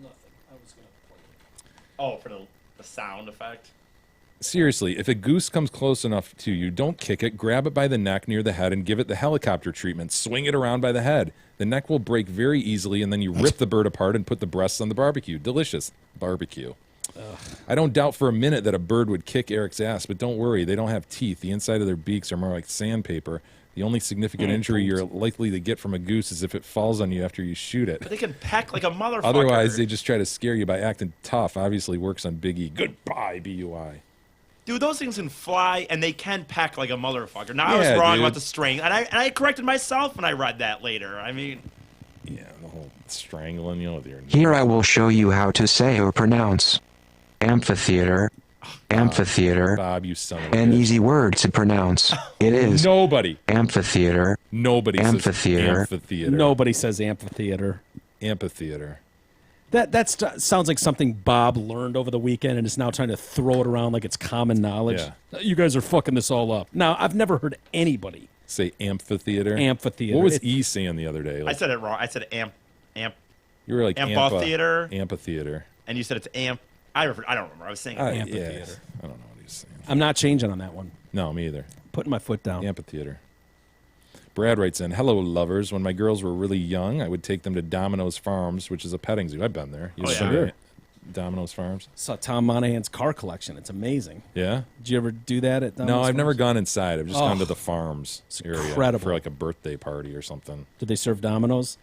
Nothing. I was gonna play.
Oh, for the sound effect.
Seriously, if a goose comes close enough to you, don't kick it. Grab it by the neck near the head and give it the helicopter treatment. Swing it around by the head. The neck will break very easily, and then you rip the bird apart and put the breasts on the barbecue. Delicious barbecue. I don't doubt for a minute that a bird would kick Eric's ass, but don't worry, they don't have teeth. The inside of their beaks are more like sandpaper. The only significant injury you're likely to get from a goose is if it falls on you after you shoot it.
But they can peck like a motherfucker.
Otherwise, they just try to scare you by acting tough. Obviously works on Big E. Goodbye, B-U-I.
Dude, those things can fly and they can peck like a motherfucker. Now I was
Yeah,
wrong
dude.
about the string, and I corrected myself when I read that later. I mean,
Yeah, the whole strangling you with your...
Here I will show you how to say or pronounce amphitheater, amphitheater,
Bob, you son of a
an
bitch.
easy word to pronounce. It is
Nobody.
amphitheater,
Nobody
Amphitheater.
says amphitheater.
Nobody says amphitheater.
Amphitheater.
Sounds like something Bob learned over the weekend and is now trying to throw it around like it's common knowledge.
Yeah.
You guys are fucking this all up. Now, I've never heard anybody
Say amphitheater.
amphitheater.
What was
It-
E saying the other day?
I
Like,
said it wrong. I said amp,
you were like
amphitheater.
Amphitheater.
and you said it's amp. I don't remember. I was saying
Yeah,
Amphitheater.
I don't know what he's saying.
I'm not changing on that one.
No, me either.
Putting my foot down.
Amphitheater. Brad writes in, hello, lovers. When my girls were really young, I would take them to Domino's Farms, which is a petting zoo. I've been there. You
Oh,
ever
yeah.
been to Domino's Farms?
Saw Tom Monahan's car collection. It's amazing.
Yeah?
Did you ever do that at
No,
Domino's
I've never
Farms?
gone inside. I've just gone to
Oh,
the farms area
incredible.
for like a birthday party or something.
Did they serve Domino's?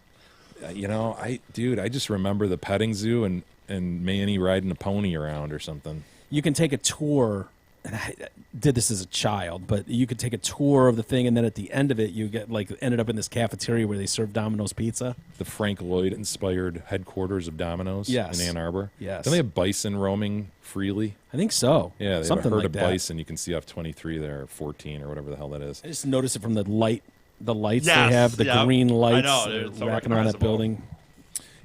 You know, I just remember the petting zoo and Manny riding a pony around or something.
You can take a tour. And I did this as a child, but you could take a tour of the thing, and then at the end of it, you get ended up in this cafeteria where they serve Domino's pizza.
The Frank Lloyd inspired headquarters of Domino's
Yes.
in Ann Arbor.
Yes.
Don't they have bison roaming freely?
I think so.
Yeah, they
something
have a herd
like
of
that.
bison you can see off 23 there, or 14 or whatever the hell that is.
I just noticed it from the lights
Yes,
they have, the
yep.
green
I
lights
know, dude, it's so
racking around that
recognizable.
building.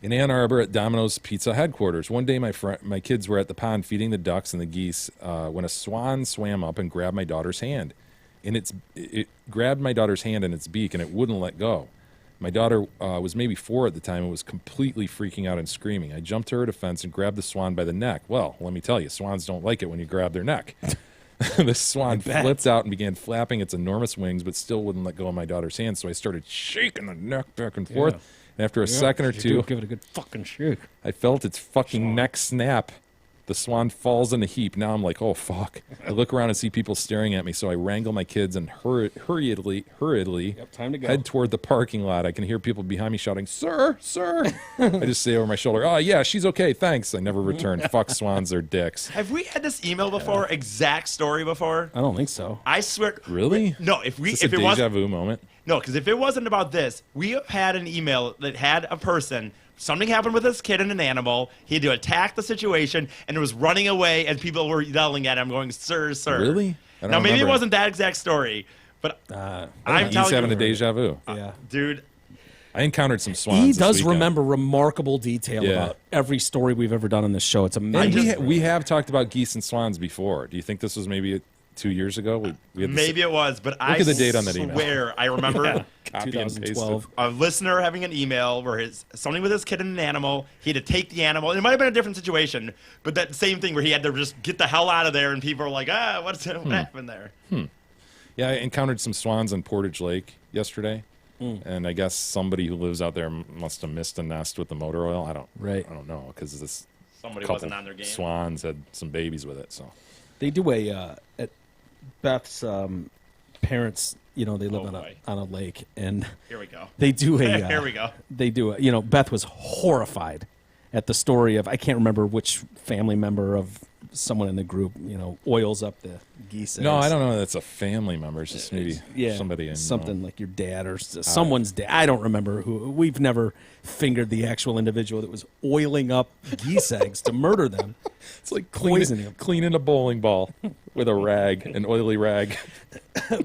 In Ann Arbor at Domino's Pizza headquarters, one day my kids were at the pond feeding the ducks and the geese when a swan swam up and grabbed my daughter's hand. And it grabbed my daughter's hand in its beak and it wouldn't let go. My daughter was maybe 4 at the time and was completely freaking out and screaming. I jumped to her defense and grabbed the swan by the neck. Well, let me tell you, swans don't like it when you grab their neck. The swan flipped out and began flapping its enormous wings, but still wouldn't let go of my daughter's hand. So I started shaking the neck back and forth.
Yeah.
And after a second or
You do
two,
give it a good fucking shake.
I felt its fucking neck snap. The swan falls in a heap. Now I'm like, oh, fuck. I look around and see people staring at me, so I wrangle my kids and hurriedly
time to go.
head toward the parking lot. I can hear people behind me shouting, sir, sir. I just say over my shoulder, oh, yeah, she's okay, thanks. I never return. Fuck swans, they're dicks.
Have we had this email before? Exact story before?
I don't think so.
I swear.
Really?
No,
Is this a deja vu moment?
No, because if it wasn't about this, we have had an email that had a person. Something happened with this kid and an animal. He had to attack the situation, and it was running away, and people were yelling at him, going, "Sir, sir."
Really? I don't
Now maybe it
remember.
wasn't that exact story, but I'm
He's
telling
having
you,
a deja vu.
Yeah.
dude.
I encountered some swans.
He
this
does
weekend.
remember remarkable detail
Yeah.
about every story we've ever done on this show. It's
And
amazing.
we have talked about geese and swans before. Do you think this was maybe 2 years ago? We had this-
Maybe it was, but I
at the date on that email.
swear I remember
copy and pasted.
2012.
a listener having an email where something with his kid and an animal. He had to take the animal. And it might have been a different situation, but that same thing where he had to just get the hell out of there, and people were like, what happened there?
Yeah, I encountered some swans on Portage Lake yesterday. And I guess somebody who lives out there must have missed a nest with the motor oil. I don't know, because this
Somebody
couple
wasn't on their game.
swans had some babies with it. So
They do at Beth's parents. They live
Oh,
on
boy.
a lake, and
Here we go.
they do a.
Here we go.
They do a. Beth was horrified at the story of, I can't remember which family member of someone in the group, oils up the geese.
no,
eggs.
I don't know. That's a family member. It's just maybe somebody in
something like your dad or someone's dad. I don't remember who. We've never fingered the actual individual that was oiling up geese eggs to murder them.
It's like
Poisoning 'em.
cleaning a bowling ball with a rag, an oily rag.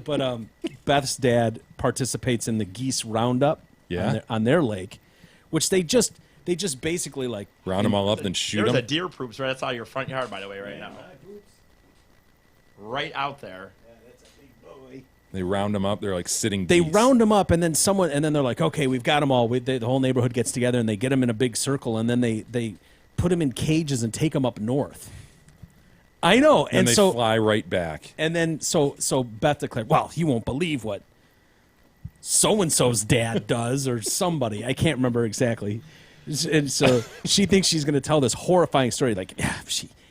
But Beth's dad participates in the geese roundup
Yeah.
on their lake, which they just basically like
Round them all up, then shoot
There's a
them.
deer poops right outside your front yard, by the way, right now. Right out there.
They round them up. They're like sitting.
they
geese.
round them up, and then they're like, okay, we've got them all. The whole neighborhood gets together and they get them in a big circle, and then they put them in cages and take them up north. I know,
and
and
they
so
fly right back.
and then so Beth declared, well, you won't believe what so and so's dad does, or somebody. I can't remember exactly. And so she thinks she's going to tell this horrifying story, like, yeah,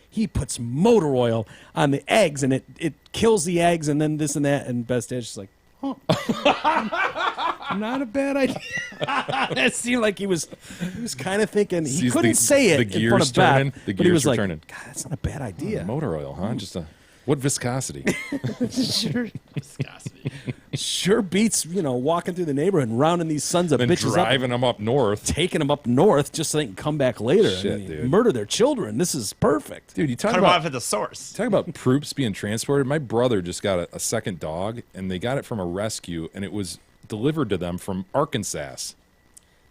he puts motor oil on the eggs and it kills the eggs, and then this and that. And Beth's dad's just like, huh, not a bad idea. It seemed like he was kind of thinking he
Sees
couldn't
the-
say it
the
in front
gears
of Beth,
turning, the
but he
gears
was
are
like,
turning.
God, that's not a bad idea.
Motor oil, huh? Just what viscosity?
Sure,
Viscosity.
sure beats walking through the neighborhood and rounding these sons of
Then
bitches up,
driving them up north.
taking them up north just so they can come back later.
Shit, dude.
Murder their children. This is perfect.
Dude, you talk
Cut them
about
off at the source.
Talk about proops being transported. My brother just got a second dog, and they got it from a rescue, and it was delivered to them from Arkansas.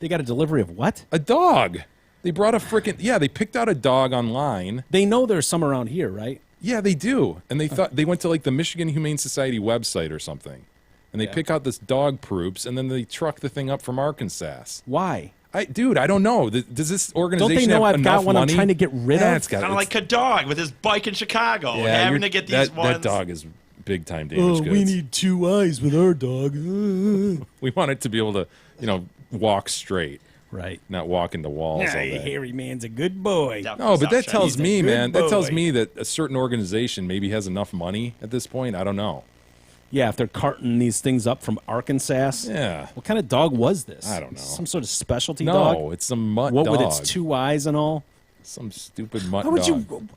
They got a delivery of what?
A dog. They brought a freaking they picked out a dog online.
They know there's some around here, right?
Yeah, they do. And they thought they went to like the Michigan Humane Society website or something. And they pick out this dog proops, and then they truck the thing up from Arkansas.
Why?
I don't know. Does this organization
know
have
I've got
enough
one I'm
money?
trying to get rid
Yeah,
of?
it's got
Kind of like a dog with his bike in Chicago, having
you're-
to get these ones.
That dog is big time damaged goods.
2 eyes with our dog.
We want it to be able to, walk straight,
Right.
not walk into walls all day.
Hairy man's a good boy.
Yeah.
No, but that
South
tells
He's a
me,
good
man, that tells
boy.
me that a certain organization maybe has enough money at this point. I don't know.
Yeah, if they're carting these things up from Arkansas.
Yeah.
What kind of dog was this?
I don't know.
Some sort of specialty
No,
dog?
it's some mutt
What
dog.
with its 2 eyes and all?
Some stupid mutt
Why would
dog.
you...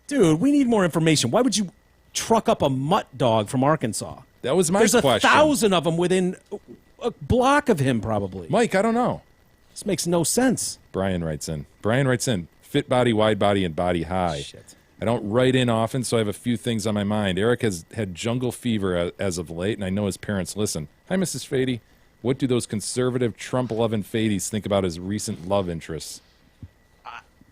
Dude, we need more information. Why would you truck up a mutt dog from Arkansas?
That was my
There's
question.
1,000 of them within a block of him, probably.
Mike, I don't know.
This makes no sense.
Brian writes in. Fit body, wide body, and body high.
Shit.
I don't write in often, so I have a few things on my mind. Eric has had jungle fever as of late, and I know his parents listen. Hi, Mrs. Fady. What do those conservative Trump-loving Fadies think about his recent love interests?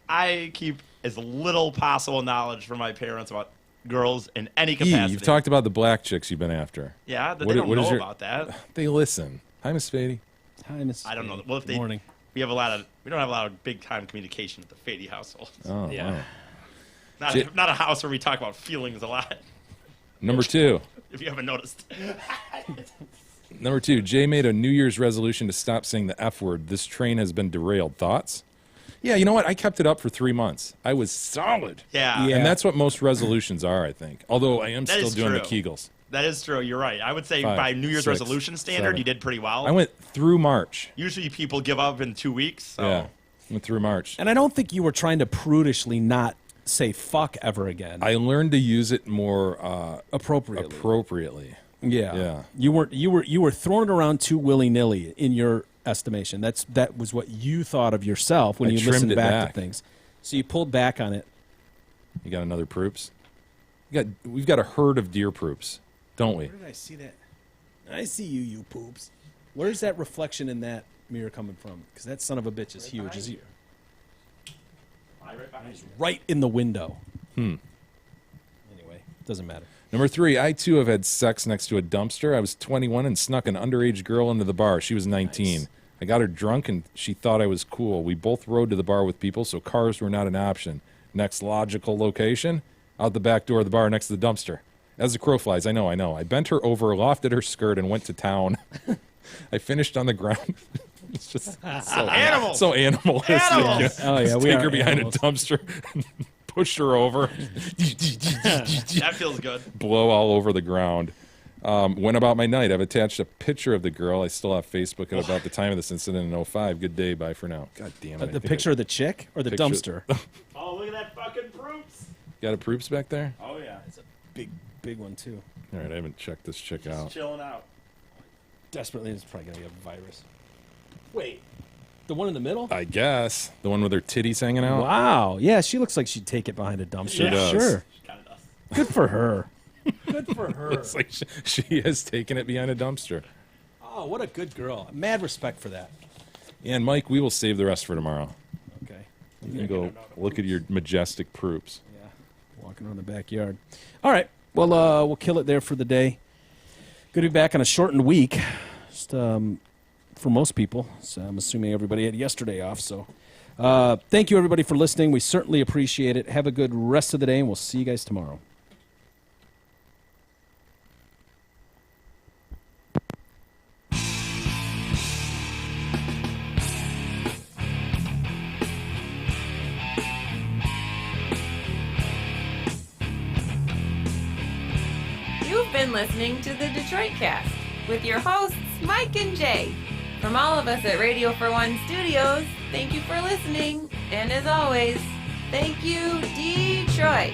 I keep as little possible knowledge from my parents about girls in any
E,
capacity.
you've talked about the black chicks you've been after.
Yeah, they
What-
don't
what is
know
your-
about that.
They listen. Hi, Miss Fady.
Hi, Miss
I don't know.
Fady.
Well, if
Good
they,
morning.
we don't have a lot of big time communication at the Fady household.
Oh,
Yeah.
wow.
Not a house where we talk about feelings a lot.
Number two.
If you haven't noticed.
Number two, Jay made a New Year's resolution to stop saying the F word. This train has been derailed. Thoughts? Yeah, you know what? I kept it up for 3 months. I was solid.
Yeah.
Yeah.
And that's what most resolutions are, I think. Although I am
That
still
is
doing the
true.
Kegels.
That is true. You're right. I would say
5,
by New Year's
6,
resolution standard,
7.
you did pretty well.
I went through March.
Usually people give up in 2 weeks. So.
Yeah, went through March.
And I don't think you were trying to prudishly not say fuck ever again.
I learned to use it more
appropriately.
appropriately.
Yeah.
Yeah.
You were throwing it around too willy-nilly in your estimation. That was what you thought of yourself when
I
you
trimmed
listened
it
back
back.
to things. So you pulled back on it.
You got another proops? We've got a herd of deer proops, don't we?
Where did I see that? I see you poops. Where's that reflection in that mirror coming from? Because that son of a bitch is huge. Is he? Right in the window. Anyway, doesn't matter.
Number three, I too have had sex next to a dumpster. I was 21 and snuck an underage girl into the bar. She was 19.
Nice.
I got her drunk and she thought I was cool. We both rode to the bar with people, so cars were not an option. Next logical location, out the back door of the bar next to the dumpster. As the crow flies, I know. I bent her over, lofted her skirt, and went to town. I finished on the ground. It's just so
Animals.
So animalistic.
Animals.
Oh, yeah,
Just
we
take
are
her behind
animals.
a dumpster, push her over,
That feels good.
blow all over the ground. Went about my night. I've attached a picture of the girl. I still have Facebook at about the time of this incident in 05. Good day. Bye for now. God damn it. I
The
think
picture of the chick or the
Picture-
dumpster?
Oh, look at that fucking Proops.
Got a Proops back there?
Oh, yeah.
It's a big one too.
All right, I haven't checked this chick out.
Chilling out.
Desperately, it's probably gonna be a virus. Wait, the one in the middle?
I guess. The one with her titties hanging out?
Wow. Yeah, she looks like she'd take it behind a dumpster.
She does.
Sure.
Kind of does.
Good for her. Good for her.
It's like she has taken it behind a dumpster.
Oh, what a good girl. Mad respect for that.
And Mike, we will save the rest for tomorrow.
Okay.
You can go look at your majestic Proops.
Yeah. Walking around the backyard. All right. Well, we'll kill it there for the day. Good to be back on a shortened week. Just for most people. So I'm assuming everybody had yesterday off. So thank you, everybody, for listening. We certainly appreciate it. Have a good rest of the day, and we'll see you guys tomorrow.
You've been listening to the Detroit Cast with your hosts, Mike and Jay. From all of us at Radio for One Studios, thank you for listening. And as always, thank you, Detroit.